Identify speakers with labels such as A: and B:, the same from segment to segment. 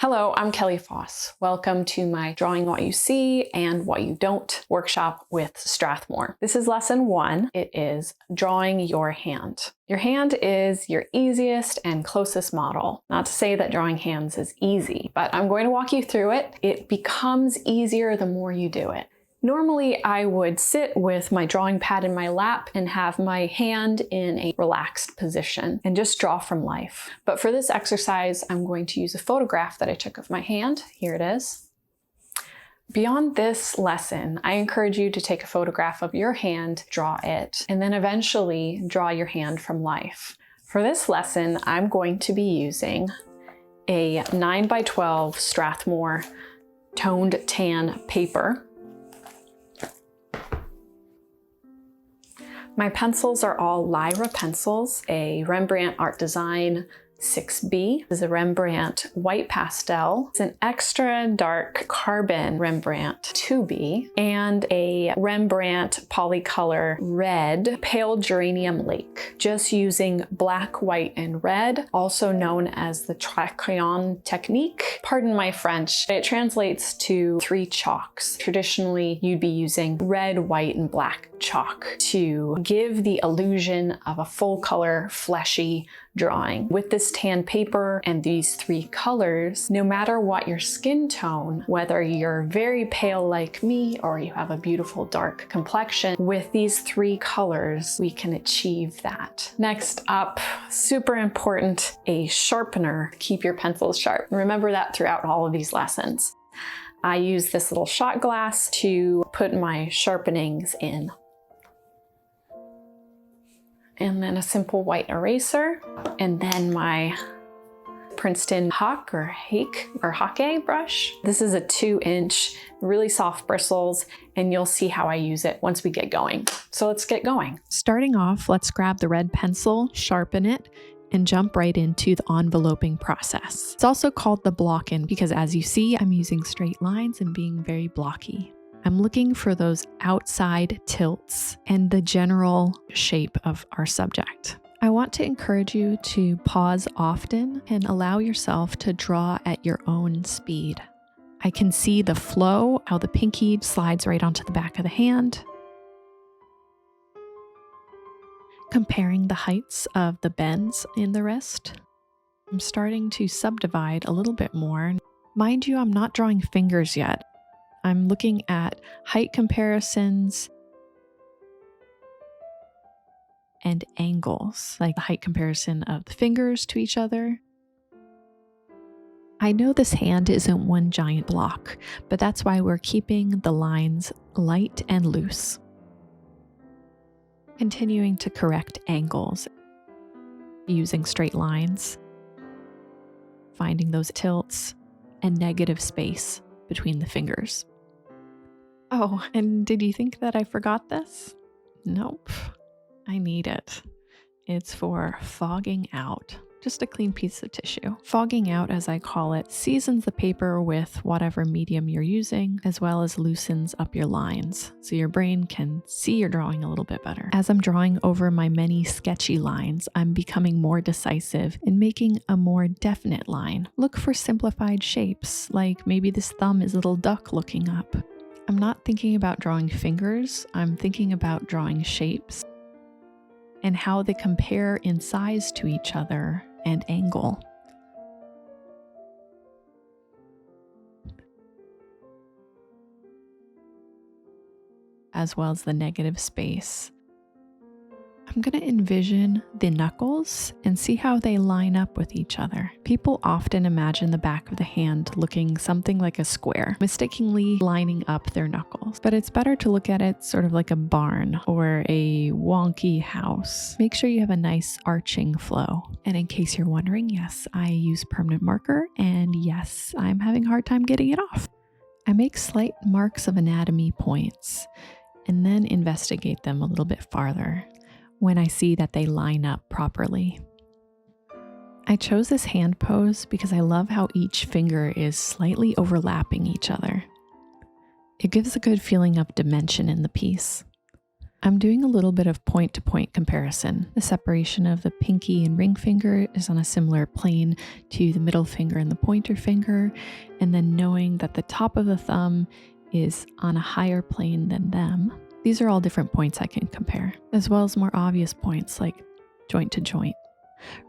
A: Hello, I'm Kelly Foss. Welcome to my Drawing What You See and What You Don't workshop with Strathmore. This is lesson 1. It is drawing your hand. Your hand is your easiest and closest model. Not to say that drawing hands is easy, but I'm going to walk you through it. It becomes easier the more you do it. Normally, I would sit with my drawing pad in my lap and have my hand in a relaxed position and just draw from life. But for this exercise, I'm going to use a photograph that I took of my hand. Here it is. Beyond this lesson, I encourage you to take a photograph of your hand, draw it, and then eventually draw your hand from life. For this lesson, I'm going to be using a 9x12 Strathmore toned tan paper. My pencils are all Lyra pencils, a Rembrandt Art Design 6B. This is a Rembrandt white pastel. It's an extra dark carbon Rembrandt 2B and a Rembrandt Polycolor red pale geranium lake. Just using black, white, and red, also known as the crayons technique. Pardon my French. It translates to 3 chalks. Traditionally, you'd be using red, white, and black chalk to give the illusion of a full color, fleshy drawing. With this tan paper and these 3 colors, no matter what your skin tone, whether you're very pale like me or you have a beautiful dark complexion, with these 3 colors, we can achieve that. Next up, super important, a sharpener. Keep your pencils sharp. Remember that throughout all of these lessons. I use this little shot glass to put my sharpenings in. And then a simple white eraser, and then my Princeton Hake brush. This is a 2-inch, really soft bristles, and you'll see how I use it once we get going. So let's get going.
B: Starting off, let's grab the red pencil, sharpen it, and jump right into the enveloping process. It's also called the block-in because, as you see, I'm using straight lines and being very blocky. I'm looking for those outside tilts and the general shape of our subject. I want to encourage you to pause often and allow yourself to draw at your own speed. I can see the flow, how the pinky slides right onto the back of the hand, comparing the heights of the bends in the wrist. I'm starting to subdivide a little bit more. Mind you, I'm not drawing fingers yet. I'm looking at height comparisons and angles, like the height comparison of the fingers to each other. I know this hand isn't one giant block, but that's why we're keeping the lines light and loose. Continuing to correct angles using straight lines, finding those tilts and negative space between the fingers. Oh, and did you think that I forgot this? Nope, I need it. It's for fogging out. Just a clean piece of tissue. Fogging out, as I call it, seasons the paper with whatever medium you're using, as well as loosens up your lines, so your brain can see your drawing a little bit better. As I'm drawing over my many sketchy lines, I'm becoming more decisive in making a more definite line. Look for simplified shapes, like maybe this thumb is a little duck looking up. I'm not thinking about drawing fingers, I'm thinking about drawing shapes and how they compare in size to each other and angle. As well as the negative space. I'm going to envision the knuckles and see how they line up with each other. People often imagine the back of the hand looking something like a square, mistakenly lining up their knuckles. But it's better to look at it sort of like a barn or a wonky house. Make sure you have a nice arching flow. And in case you're wondering, yes, I use permanent marker, and yes, I'm having a hard time getting it off. I make slight marks of anatomy points and then investigate them a little bit farther when I see that they line up properly. I chose this hand pose because I love how each finger is slightly overlapping each other. It gives a good feeling of dimension in the piece. I'm doing a little bit of point-to-point comparison. The separation of the pinky and ring finger is on a similar plane to the middle finger and the pointer finger, and then knowing that the top of the thumb is on a higher plane than them. These are all different points I can compare, as well as more obvious points like joint to joint.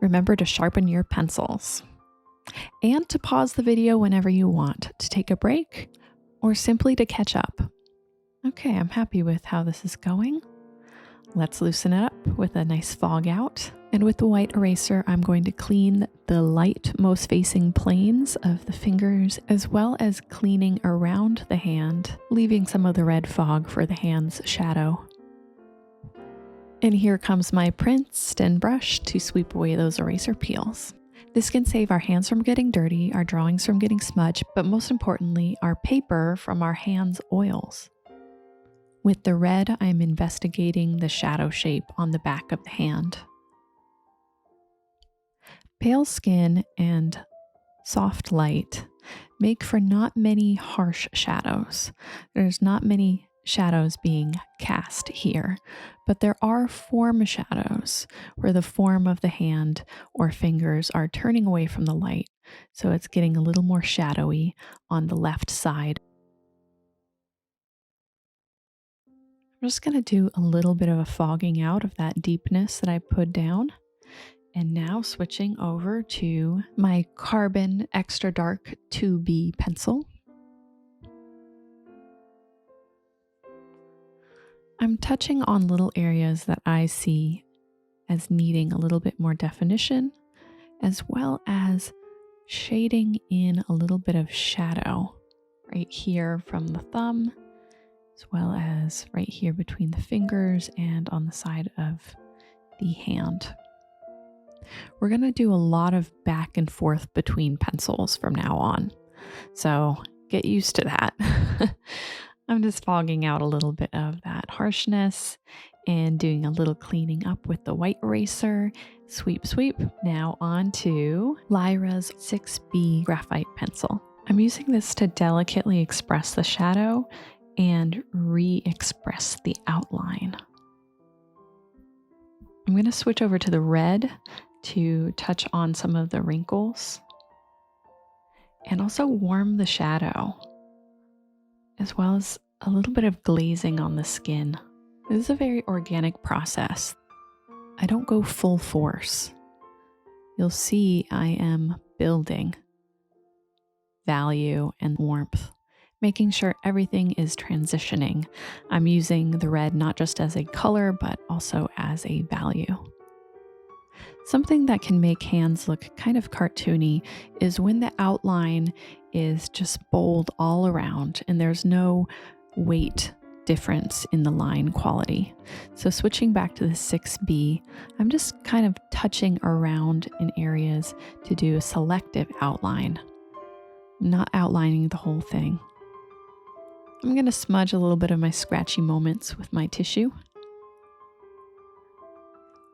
B: Remember to sharpen your pencils and to pause the video whenever you want, to take a break or simply to catch up. Okay, I'm happy with how this is going. Let's loosen it up with a nice fog out. And with the white eraser, I'm going to clean the light most facing planes of the fingers, as well as cleaning around the hand, leaving some of the red fog for the hand's shadow. And here comes my Princeton brush to sweep away those eraser peels. This can save our hands from getting dirty, our drawings from getting smudged, but most importantly, our paper from our hands' oils. With the red, I'm investigating the shadow shape on the back of the hand. Pale skin and soft light make for not many harsh shadows. There's not many shadows being cast here, but there are form shadows where the form of the hand or fingers are turning away from the light, so it's getting a little more shadowy on the left side. I'm just going to do a little bit of a fogging out of that deepness that I put down. And now switching over to my Carbon Extra Dark 2B pencil. I'm touching on little areas that I see as needing a little bit more definition, as well as shading in a little bit of shadow right here from the thumb, as well as right here between the fingers and on the side of the hand. We're going to do a lot of back and forth between pencils from now on, so get used to that. I'm just fogging out a little bit of that harshness and doing a little cleaning up with the white eraser. Sweep, sweep. Now on to Lyra's 6B graphite pencil. I'm using this to delicately express the shadow and re-express the outline. I'm going to switch over to the red to touch on some of the wrinkles and also warm the shadow, as well as a little bit of glazing on the skin. This is a very organic process. I don't go full force. You'll see I am building value and warmth, making sure everything is transitioning. I'm using the red not just as a color, but also as a value. Something that can make hands look kind of cartoony is when the outline is just bold all around and there's no weight difference in the line quality. So switching back to the 6B, I'm just kind of touching around in areas to do a selective outline. I'm not outlining the whole thing. I'm going to smudge a little bit of my scratchy moments with my tissue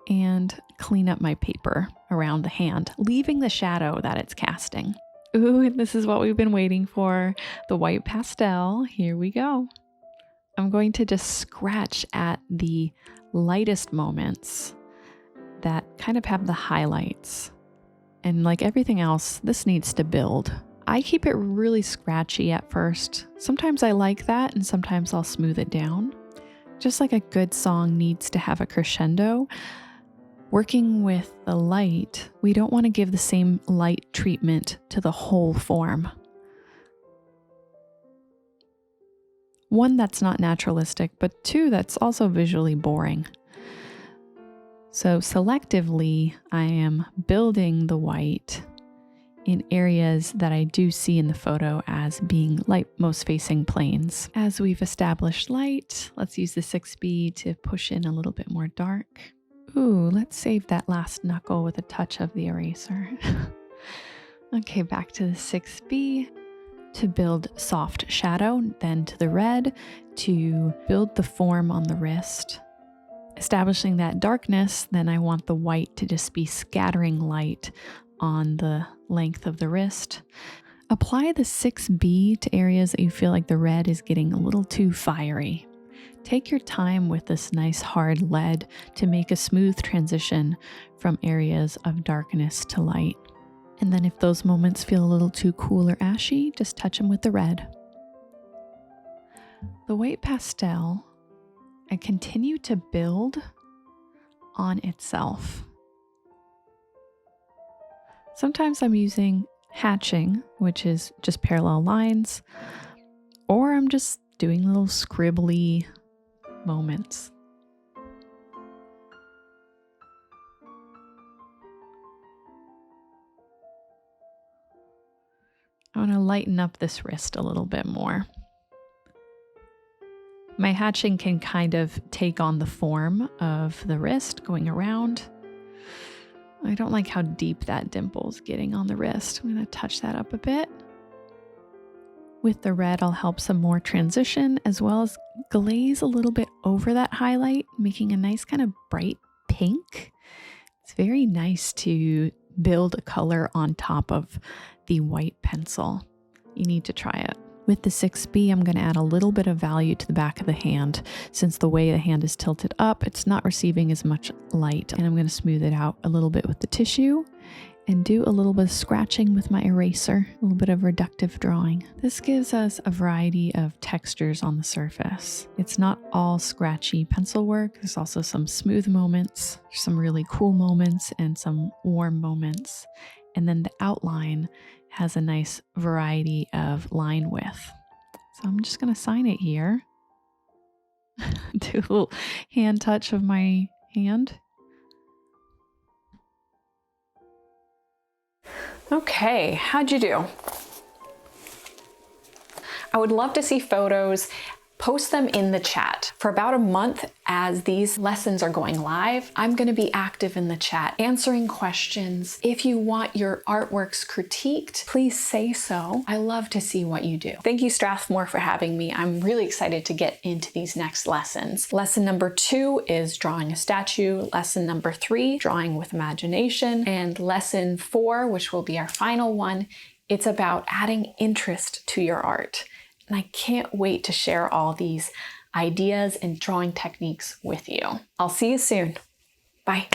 B: and clean up my paper around the hand, leaving the shadow that it's casting. Ooh, and this is what we've been waiting for, the white pastel. Here we go. I'm going to just scratch at the lightest moments that kind of have the highlights. And like everything else, this needs to build. I keep it really scratchy at first. Sometimes I like that, and sometimes I'll smooth it down. Just like a good song needs to have a crescendo, working with the light, we don't want to give the same light treatment to the whole form. One, that's not naturalistic, but two, that's also visually boring. So selectively, I am building the white in areas that I do see in the photo as being light most facing planes. As we've established light, let's use the 6B to push in a little bit more dark. Ooh, let's save that last knuckle with a touch of the eraser. Okay, back to the 6B to build soft shadow, then to the red to build the form on the wrist. Establishing that darkness, then I want the white to just be scattering light on the length of the wrist. Apply the 6B to areas that you feel like the red is getting a little too fiery. Take your time with this nice hard lead to make a smooth transition from areas of darkness to light. And then if those moments feel a little too cool or ashy, just touch them with the red. The white pastel, I continue to build on itself. Sometimes I'm using hatching, which is just parallel lines, or I'm just doing little scribbly moments. I want to lighten up this wrist a little bit more. My hatching can kind of take on the form of the wrist going around. I don't like how deep that dimple's getting on the wrist. I'm going to touch that up a bit. With the red, I'll help some more transition as well as glaze a little bit over that highlight, making a nice kind of bright pink. It's very nice to build a color on top of the white pencil. You need to try it. With the 6B, I'm going to add a little bit of value to the back of the hand. Since the way the hand is tilted up, it's not receiving as much light. And I'm going to smooth it out a little bit with the tissue and do a little bit of scratching with my eraser, a little bit of reductive drawing. This gives us a variety of textures on the surface. It's not all scratchy pencil work. There's also some smooth moments, some really cool moments, and some warm moments. And then the outline has a nice variety of line width. So I'm just going to sign it here. Do a little hand touch of my hand.
A: Okay, how'd you do? I would love to see photos. Post them in the chat. For about a month as these lessons are going live, I'm going to be active in the chat, answering questions. If you want your artworks critiqued, please say so. I love to see what you do. Thank you, Strathmore, for having me. I'm really excited to get into these next lessons. Lesson number 2 is drawing a statue. Lesson number 3, drawing with imagination. And lesson 4, which will be our final one, it's about adding interest to your art. And I can't wait to share all these ideas and drawing techniques with you. I'll see you soon. Bye.